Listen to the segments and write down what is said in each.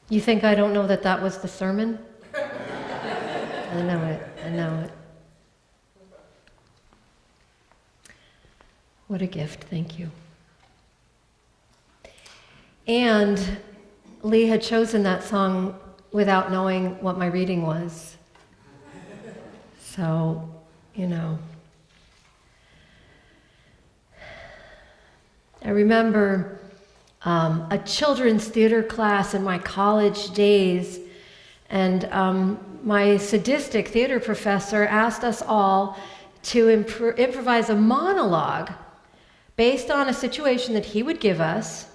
You think I don't know that that was the sermon? I know it. What a gift, thank you. And Lee had chosen that song without knowing what my reading was. So, I remember a children's theater class in my college days, and my sadistic theater professor asked us all to improvise a monologue based on a situation that he would give us,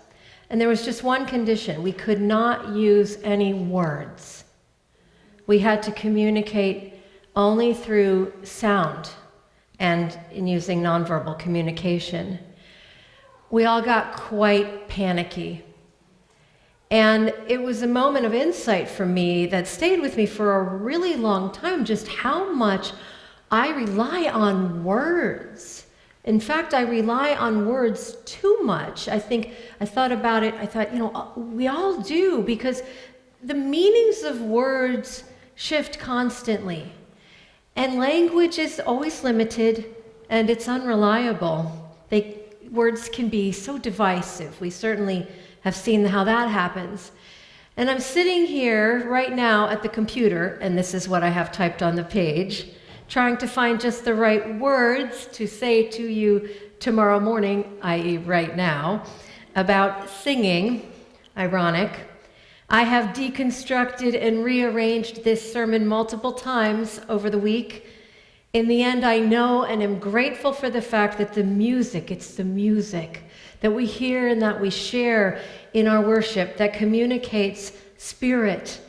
and there was just one condition. We could not use any words. We had to communicate only through sound and in using nonverbal communication. We all got quite panicky. And it was a moment of insight for me that stayed with me for a really long time, just how much I rely on words. In fact, I rely on words too much. I thought about it, we all do, because the meanings of words shift constantly. And language is always limited, and it's unreliable. Words can be so divisive. We certainly have seen how that happens. And I'm sitting here right now at the computer, and this is what I have typed on the page, trying to find just the right words to say to you tomorrow morning, i.e. right now, about singing. Ironic. I have deconstructed and rearranged this sermon multiple times over the week. In the end, I know and am grateful for the fact that it's the music that we hear and that we share in our worship that communicates spirit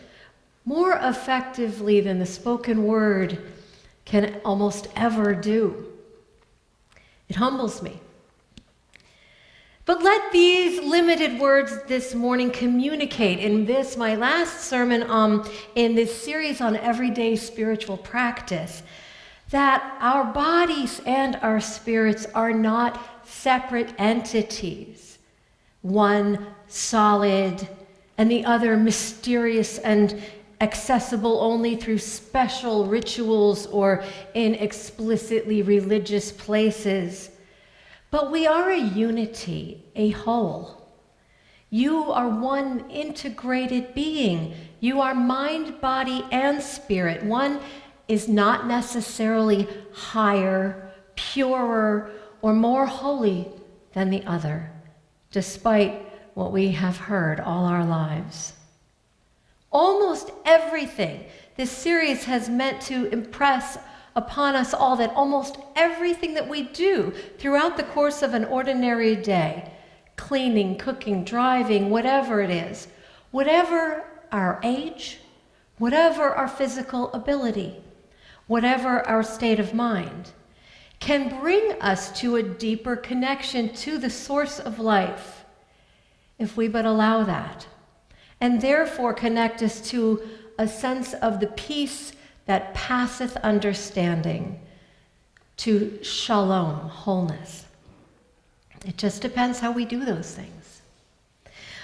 more effectively than the spoken word can almost ever do. It humbles me. But let these limited words this morning communicate in this, my last sermon in this series on everyday spiritual practice, that our bodies and our spirits are not separate entities, one solid and the other mysterious and accessible only through special rituals or in explicitly religious places. But we are a unity, a whole. You are one integrated being. You are mind, body, and spirit. One is not necessarily higher, purer, or more holy than the other, despite what we have heard all our lives. Almost everything this series has meant to impress upon us all, that almost everything that we do throughout the course of an ordinary day, cleaning, cooking, driving, whatever it is, whatever our age, whatever our physical ability, whatever our state of mind, can bring us to a deeper connection to the source of life, if we but allow that, and therefore connect us to a sense of the peace that passeth understanding, to shalom, wholeness. It just depends how we do those things.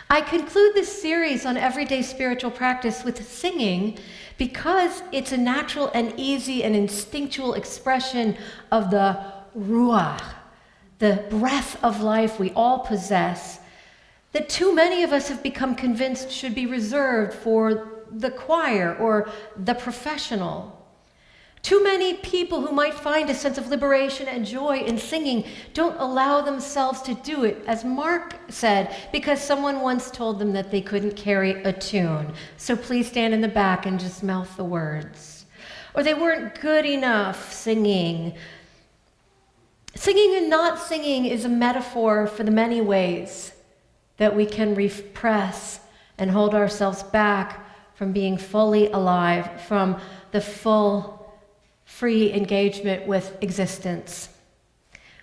I conclude this series on everyday spiritual practice with singing because it's a natural and easy and instinctual expression of the ruach, the breath of life we all possess, that too many of us have become convinced should be reserved for the choir or the professional. Too many people who might find a sense of liberation and joy in singing don't allow themselves to do it, as Mark said, because someone once told them that they couldn't carry a tune. So please stand in the back and just mouth the words. Or they weren't good enough singing. Singing and not singing is a metaphor for the many ways that we can repress and hold ourselves back from being fully alive, from the full, free engagement with existence.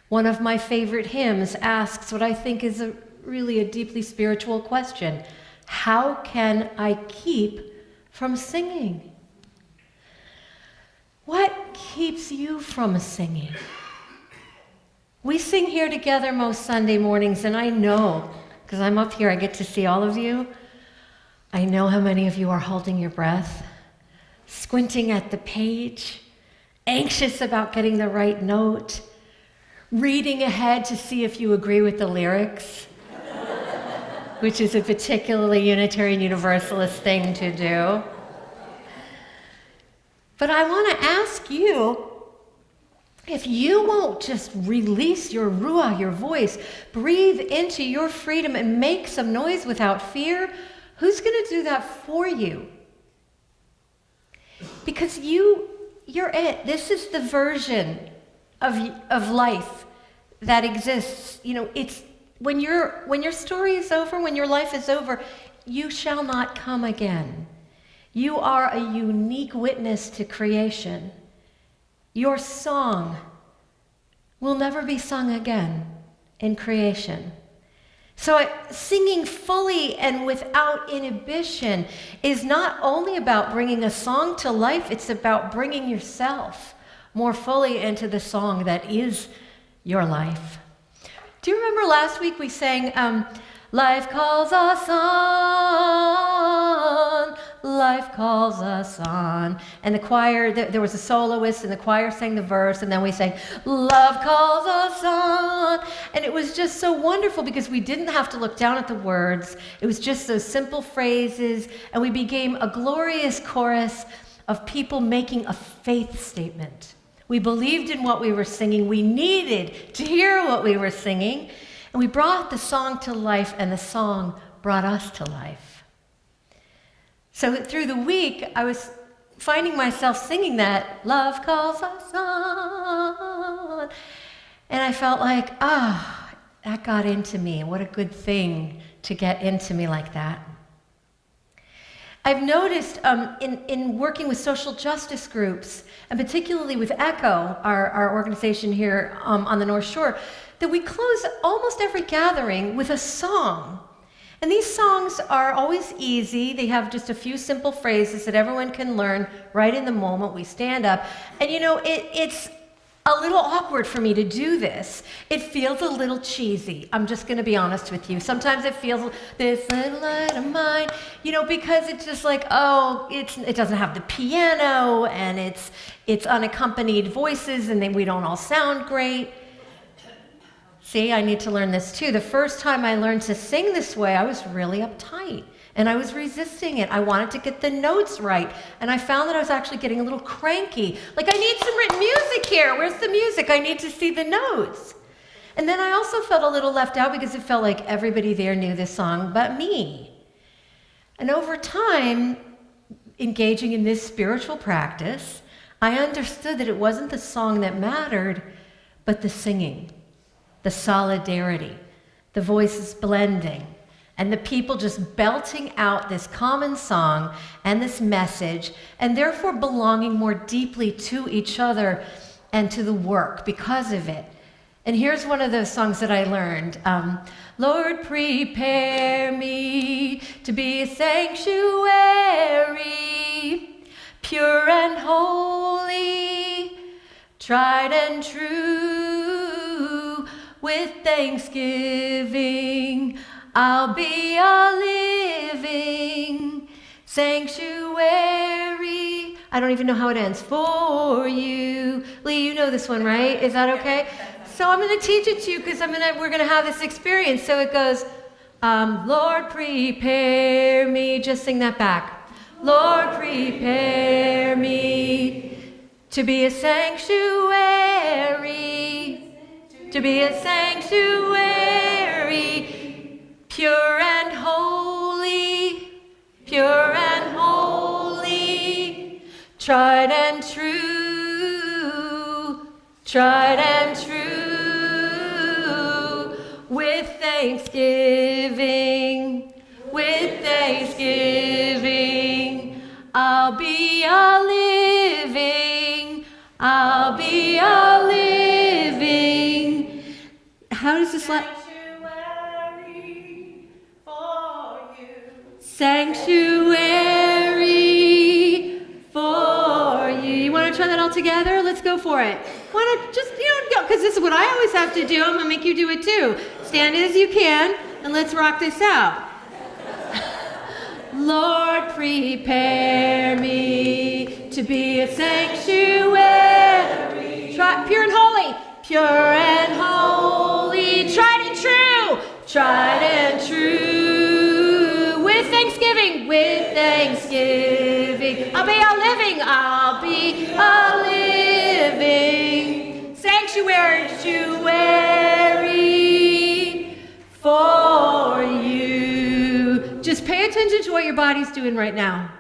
One of my favorite hymns asks what I think is really a deeply spiritual question. How can I keep from singing? What keeps you from singing? We sing here together most Sunday mornings, and I know, because I'm up here, I get to see all of you. I know how many of you are holding your breath, squinting at the page, anxious about getting the right note, reading ahead to see if you agree with the lyrics, which is a particularly Unitarian Universalist thing to do. But I want to ask you, if you won't just release your ruah, your voice, breathe into your freedom and make some noise without fear, who's going to do that for you? Because you're it. This is the version of life that exists. You know, it's when your story is over, when your life is over, you shall not come again. You are a unique witness to creation. Your song will never be sung again in creation. So singing fully and without inhibition is not only about bringing a song to life, it's about bringing yourself more fully into the song that is your life. Do you remember last week we sang, Life calls us on, life calls us on. And the choir, there was a soloist and the choir sang the verse, and then we sang, love calls us on. And it was just so wonderful because we didn't have to look down at the words. It was just those simple phrases, and we became a glorious chorus of people making a faith statement. We believed in what we were singing. We needed to hear what we were singing. And we brought the song to life, and the song brought us to life. So through the week, I was finding myself singing that, love calls us on. And I felt like, that got into me. What a good thing to get into me like that. I've noticed in working with social justice groups, and particularly with ECHO, our organization here on the North Shore, that we close almost every gathering with a song. And these songs are always easy. They have just a few simple phrases that everyone can learn right in the moment we stand up. And you know, it's a little awkward for me to do this. It feels a little cheesy. I'm just going to be honest with you. Sometimes it feels this little light of mine, you know, because it's just like, it doesn't have the piano, and it's unaccompanied voices, and then we don't all sound great. See, I need to learn this too. The first time I learned to sing this way, I was really uptight, and I was resisting it. I wanted to get the notes right, and I found that I was actually getting a little cranky. Like, I need some written music here. Where's the music? I need to see the notes. And then I also felt a little left out because it felt like everybody there knew this song but me. And over time, engaging in this spiritual practice, I understood that it wasn't the song that mattered, but the singing, the solidarity, the voices blending, and the people just belting out this common song and this message, and therefore belonging more deeply to each other and to the work because of it. And here's one of those songs that I learned. Lord, prepare me to be a sanctuary, pure and holy, tried and true. With thanksgiving, I'll be a living sanctuary. I don't even know how it ends. For you. Lee, you know this one, right? Is that okay? So I'm going to teach it to you because we're going to have this experience. So it goes, Lord, prepare me. Just sing that back. Lord, prepare me to be a sanctuary. To be a sanctuary, pure and holy, tried and true, with thanksgiving, I'll be a living, How does this sanctuary for you. Sanctuary for you. You want to try that all together? Let's go for it. Want to just, go, because this is what I always have to do. I'm going to make you do it too. Stand as you can, and let's rock this out. Lord, prepare me to be a sanctuary. Pure and holy. Pure and holy. Tried and true. Tried and true. With thanksgiving. With thanksgiving. I'll be a living. I'll be a living sanctuary for you. Just pay attention to what your body's doing right now.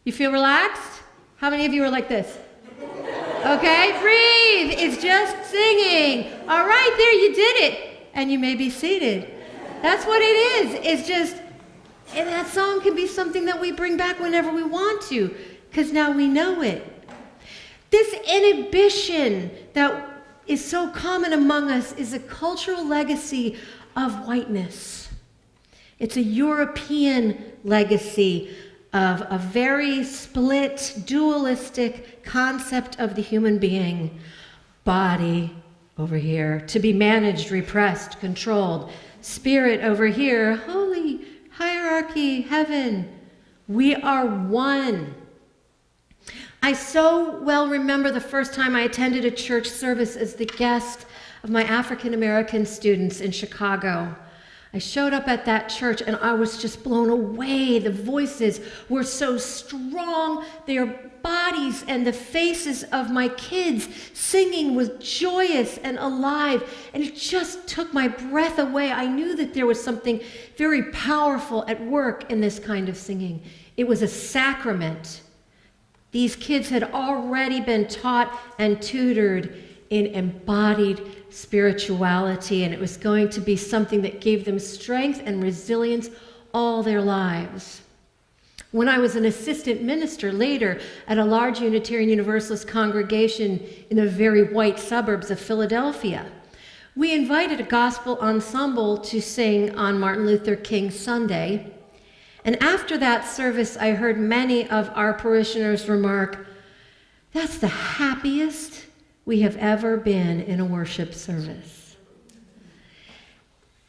You feel relaxed? How many of you are like this? Okay, breathe. It's just singing. All right, there, you did it. And you may be seated. That's what it is. It's just, and that song can be something that we bring back whenever we want to, because now we know it. This inhibition that is so common among us is a cultural legacy of whiteness. It's a European legacy of a very split, dualistic concept of the human being. Body over here, to be managed, repressed, controlled. Spirit over here, holy, hierarchy, heaven. We are one. I so well remember the first time I attended a church service as the guest of my African American students in Chicago. I showed up at that church and I was just blown away. The voices were so strong. Their bodies and the faces of my kids singing was joyous and alive. And it just took my breath away. I knew that there was something very powerful at work in this kind of singing. It was a sacrament. These kids had already been taught and tutored in embodied spirituality, and it was going to be something that gave them strength and resilience all their lives. When I was an assistant minister later at a large Unitarian Universalist congregation in the very white suburbs of Philadelphia, we invited a gospel ensemble to sing on Martin Luther King Sunday. And after that service, I heard many of our parishioners remark, "That's the happiest we have ever been in a worship service."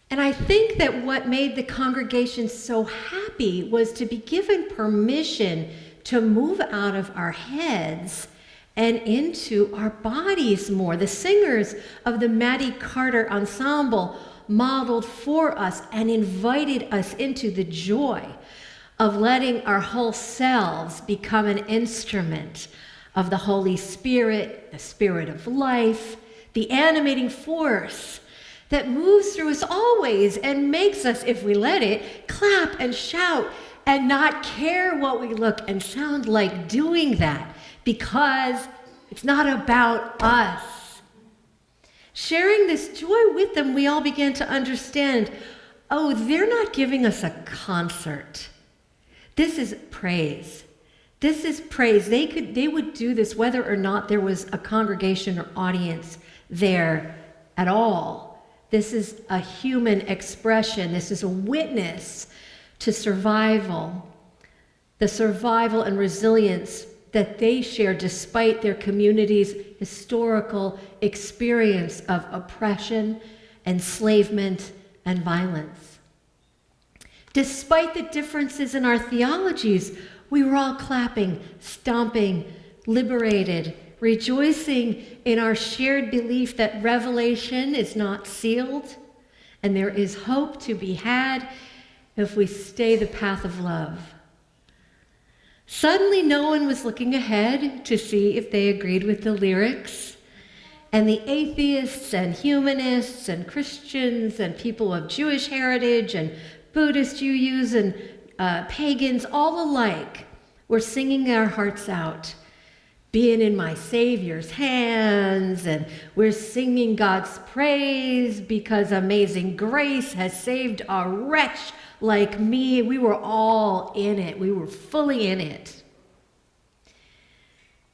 And I think that what made the congregation so happy was to be given permission to move out of our heads and into our bodies more. The singers of the Maddie Carter Ensemble modeled for us and invited us into the joy of letting our whole selves become an instrument of the Holy Spirit, the Spirit of life, the animating force that moves through us always and makes us, if we let it, clap and shout and not care what we look and sound like doing that, because it's not about us. Sharing this joy with them, we all began to understand, oh, they're not giving us a concert. This is praise. This is praise. They would do this whether or not there was a congregation or audience there at all. This is a human expression. This is a witness to survival, the survival and resilience that they share despite their community's historical experience of oppression, enslavement, and violence. Despite the differences in our theologies, we were all clapping, stomping, liberated, rejoicing in our shared belief that revelation is not sealed, and there is hope to be had if we stay the path of love. Suddenly, no one was looking ahead to see if they agreed with the lyrics, and the atheists and humanists and Christians and people of Jewish heritage and Buddhist Jews and pagans, all alike, were singing their hearts out, being in my Savior's hands, and we're singing God's praise because amazing grace has saved a wretch like me. We were all in it. We were fully in it.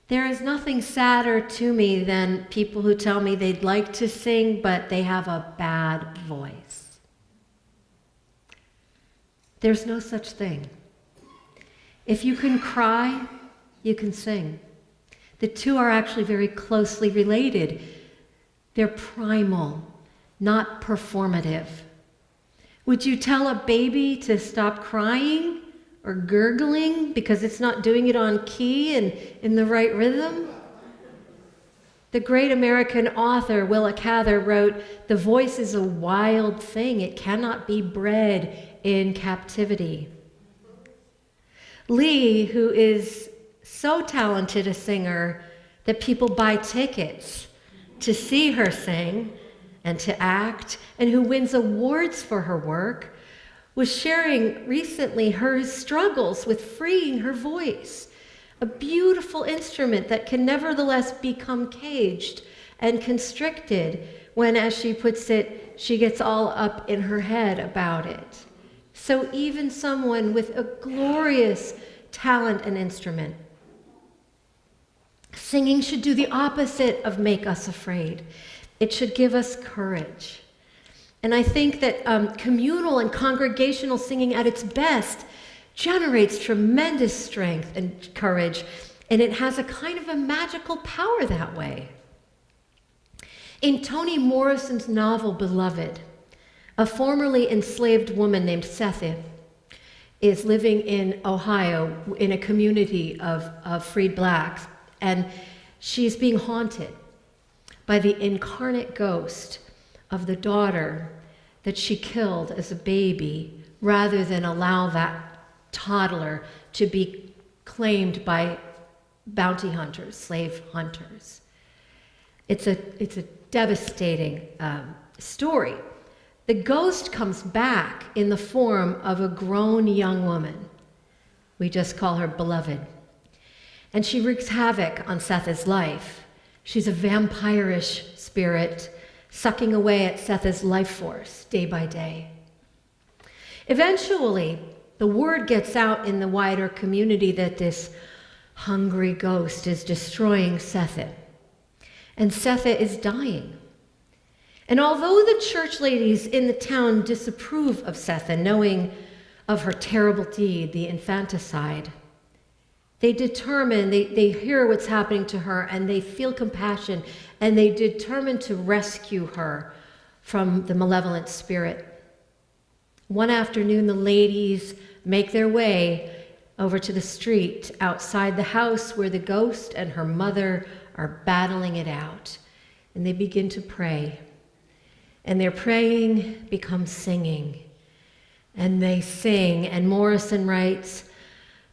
There is nothing sadder to me than people who tell me they'd like to sing, but they have a bad voice. There's no such thing. If you can cry, you can sing. The two are actually very closely related. They're primal, not performative. Would you tell a baby to stop crying? or gurgling because it's not doing it on key and in the right rhythm. The great American author Willa Cather wrote, "The voice is a wild thing. It cannot be bred in captivity." Lee, who is so talented a singer that people buy tickets to see her sing and to act, and who wins awards for her work, was sharing recently her struggles with freeing her voice, a beautiful instrument that can nevertheless become caged and constricted when, as she puts it, she gets all up in her head about it. So even someone with a glorious talent and instrument, singing should do the opposite of make us afraid. It should give us courage. And I think that communal and congregational singing at its best generates tremendous strength and courage, and it has a kind of a magical power that way. In Toni Morrison's novel, Beloved, a formerly enslaved woman named Sethi is living in Ohio in a community of freed blacks, and she's being haunted by the incarnate ghost of the daughter that she killed as a baby rather than allow that toddler to be claimed by bounty hunters, slave hunters. It's a devastating story. The ghost comes back in the form of a grown young woman. We just call her Beloved. And she wreaks havoc on Sethi's life. She's a vampirish spirit sucking away at Sethi's life force day by day. Eventually, the word gets out in the wider community that this hungry ghost is destroying Sethi. And Sethi is dying. And although the church ladies in the town disapprove of Sethi, knowing of her terrible deed, the infanticide, they determine, they hear what's happening to her, and they feel compassion, and they determine to rescue her from the malevolent spirit. One afternoon, the ladies make their way over to the street outside the house where the ghost and her mother are battling it out, and they begin to pray. And their praying becomes singing, and they sing, and Morrison writes,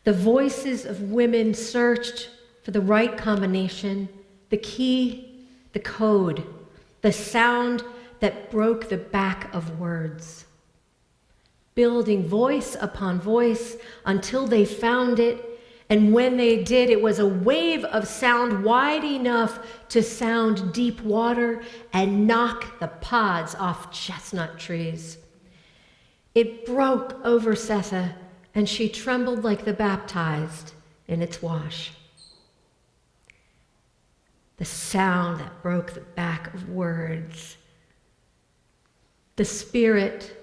"The voices of women searched for the right combination, the key, the code, the sound that broke the back of words, building voice upon voice until they found it. And when they did, it was a wave of sound wide enough to sound deep water and knock the pods off chestnut trees. It broke over Sethi, and she trembled like the baptized in its wash." The sound that broke the back of words. The spirit,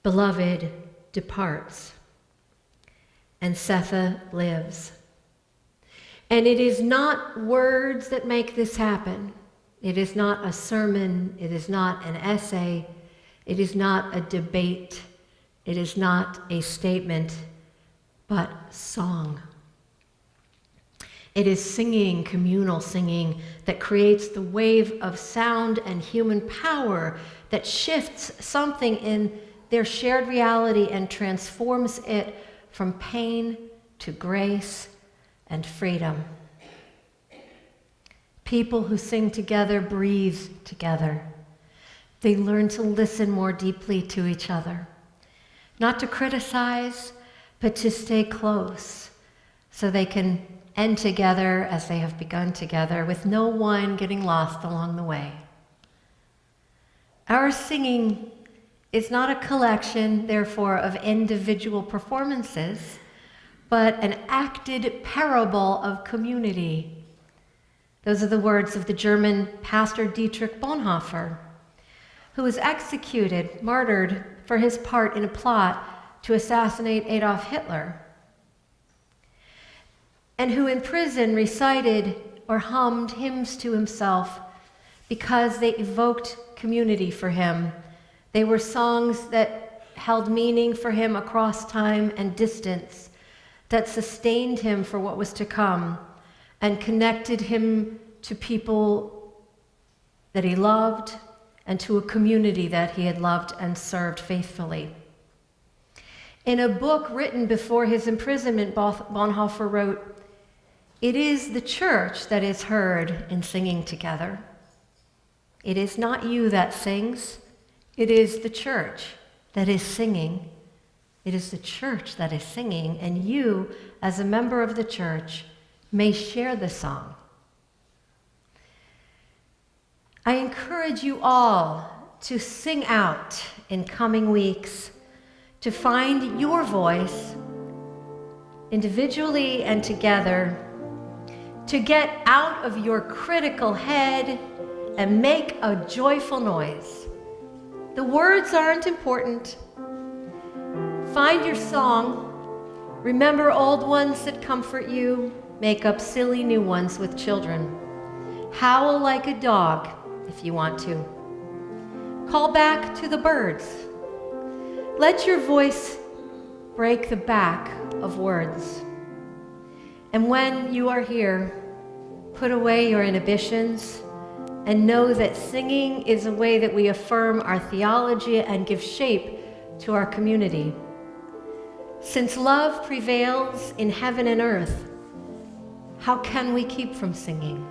Beloved, departs, and Sethi lives. And it is not words that make this happen. It is not a sermon. It is not an essay. It is not a debate. It is not a statement, but song. It is singing, communal singing, that creates the wave of sound and human power that shifts something in their shared reality and transforms it from pain to grace and freedom. People who sing together breathe together. They learn to listen more deeply to each other, not to criticize, but to stay close so they can end together as they have begun together, with no one getting lost along the way. Our singing is not a collection, therefore, of individual performances, but an acted parable of community. Those are the words of the German pastor Dietrich Bonhoeffer, who was executed, martyred, for his part in a plot to assassinate Adolf Hitler, and who in prison recited or hummed hymns to himself because they evoked community for him. They were songs that held meaning for him across time and distance, that sustained him for what was to come and connected him to people that he loved and to a community that he had loved and served faithfully. In a book written before his imprisonment, Bonhoeffer wrote, "It is the church that is heard in singing together. It is not you that sings, it is the church that is singing. It is the church that is singing, and you, as a member of the church, may share the song." I encourage you all to sing out in coming weeks, to find your voice, individually and together, to get out of your critical head and make a joyful noise. The words aren't important. Find your song, remember old ones that comfort you, make up silly new ones with children. Howl like a dog if you want to. Call back to the birds. Let your voice break the back of words. And when you are here, put away your inhibitions and know that singing is a way that we affirm our theology and give shape to our community. Since love prevails in heaven and earth, how can we keep from singing?